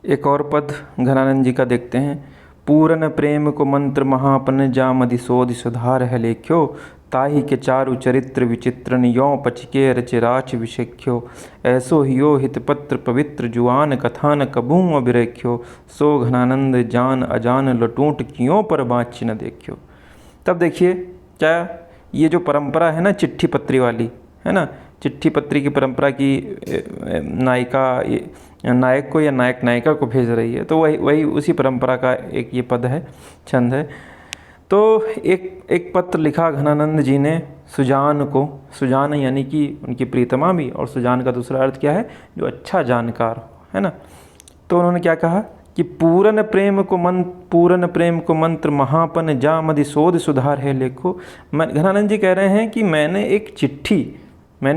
एक और पद घनानंद जी का देखते हैं। पूरन प्रेम को मंत्र महापन जामदि सोधि सुधार है लेख्यो, ताहि के चारु चरित्र विचित्रन यों पचके रचिराच विशेख्यो। ऐसो हियो हितपत्र पवित्र जुआन कथान कबूँ अभिरेख्यो, सो घनानंद जान अजान लटूट कियों पर बाँच न देखियो। तब देखिए क्या ये जो परंपरा है ना चिट्ठी पत्री वाली, है ना, चिट्ठी पत्री की परंपरा की नायिका नायक को या नायक नायिका को भेज रही है, तो वही उसी परंपरा का एक ये पद है, छंद है। तो एक पत्र लिखा घनानंद जी ने सुजान को, सुजान यानी कि उनकी प्रीतमा भी, और सुजान का दूसरा अर्थ क्या है, जो अच्छा जानकार, है ना। तो उन्होंने क्या कहा कि पूरन प्रेम को मंत्र महापन जामदि शोध सुधार है लेखो। घनानंद जी कह रहे हैं कि मैंने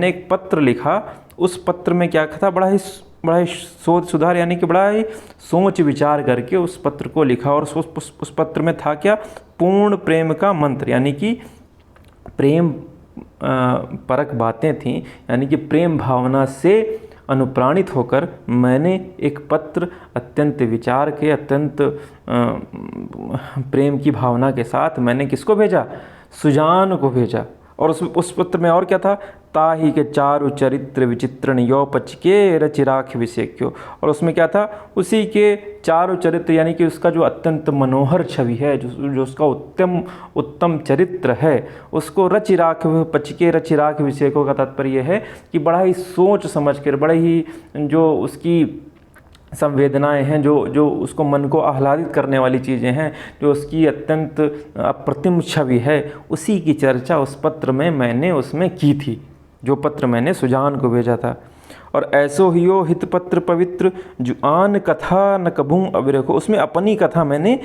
एक पत्र लिखा, उस पत्र में क्या था, बड़ा ही शोध सुधार यानी कि बड़ा ही सोच विचार करके उस पत्र को लिखा। और उस पत्र में था क्या, पूर्ण प्रेम का मंत्र, यानी कि प्रेम परक बातें थीं, यानी कि प्रेम भावना से अनुप्राणित होकर मैंने एक पत्र अत्यंत विचार के, अत्यंत प्रेम की भावना के साथ मैंने किसको भेजा, सुजान को भेजा। और उस पत्र में और क्या था, ताहि के चारु चरित्र विचित्रण यो पचके रचिराख विशेख्यो। और उसमें क्या था, उसी के चारु चरित्र यानी कि उसका जो अत्यंत मनोहर छवि है, जो उसका उत्तम चरित्र है, उसको रचिराख पचके रचिराख विशेखों का तात्पर्य है कि बड़ा ही सोच समझ कर, बड़े ही जो उसकी संवेदनाएं हैं, जो उसको मन को आह्लादित करने वाली चीज़ें हैं, जो उसकी अत्यंत अप्रतिम छवि है, उसी की चर्चा उस पत्र में मैंने उसमें की थी, जो पत्र मैंने सुजान को भेजा था। और ऐसो हियो हित पत्र पवित्र जुआन कथा न कभूँ अविरखो, उसमें अपनी कथा मैंने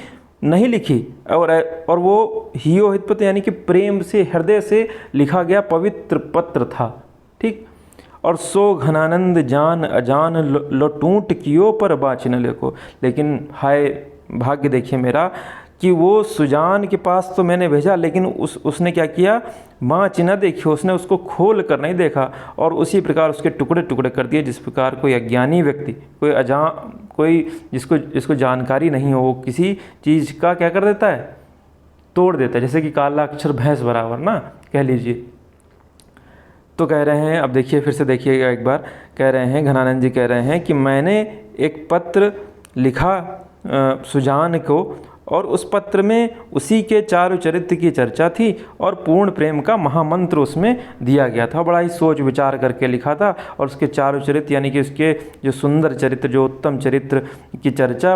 नहीं लिखी, और वो हियो हित पत्र यानी कि प्रेम से, हृदय से लिखा गया पवित्र पत्र था, ठीक। और सो घनानंद जान अजान लटूट कियो पर बाँच न लेको। लेकिन हाय भाग्य देखिए मेरा कि वो सुजान के पास तो मैंने भेजा, लेकिन उसने क्या किया, बाँच न देखी, उसने उसको खोल कर नहीं देखा, और उसी प्रकार उसके टुकड़े टुकड़े कर दिए। जिस प्रकार कोई अज्ञानी व्यक्ति, कोई जिसको जानकारी नहीं हो, वो किसी चीज़ का क्या कर देता है, तोड़ देता है। जैसे कि काला अक्षर भैंस बराबर ना, कह लीजिए। तो कह रहे हैं, अब देखिए फिर से देखिएगा एक बार, कह रहे हैं घनानंद जी कह रहे हैं कि मैंने एक पत्र लिखा सुजान को, और उस पत्र में उसी के चारु चरित्र की चर्चा थी, और पूर्ण प्रेम का महामंत्र उसमें दिया गया था। बड़ा ही सोच विचार करके लिखा था, और उसके चारु चरित्र यानी कि उसके जो सुंदर चरित्र, जो उत्तम चरित्र की चर्चा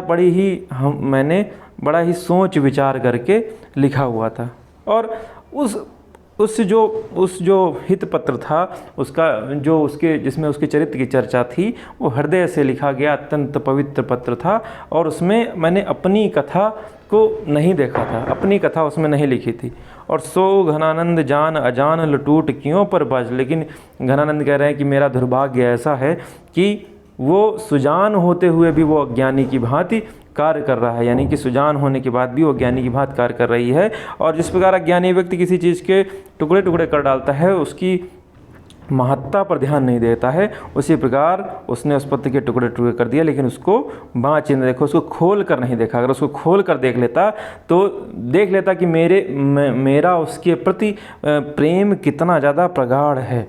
मैंने बड़ा ही सोच विचार करके लिखा हुआ था। और उस जो हित पत्र था, उसका जो जिसमें उसके चरित्र की चर्चा थी, वो हृदय से लिखा गया अत्यंत पवित्र पत्र था। और उसमें मैंने अपनी कथा को नहीं देखा था, अपनी कथा उसमें नहीं लिखी थी। और सो घनानंद जान अजान लटूट क्यों पर बाज। लेकिन घनानंद कह रहे हैं कि मेरा दुर्भाग्य ऐसा है कि वो सुजान होते हुए भी वो अज्ञानी की भांति कार्य कर रहा है, यानी कि सुजान होने के बाद भी वो ज्ञानी की भांति कार्य कर रही है। और जिस प्रकार अज्ञानी व्यक्ति किसी चीज़ के टुकड़े टुकड़े कर डालता है, उसकी महत्ता पर ध्यान नहीं देता है, उसी प्रकार उसने उस पत्र के टुकड़े टुकड़े कर दिया, लेकिन उसको बाँच न देखो, उसको खोल कर नहीं देखा। अगर उसको खोल कर देख लेता तो देख लेता कि मेरा उसके प्रति प्रेम कितना ज़्यादा प्रगाढ़ है।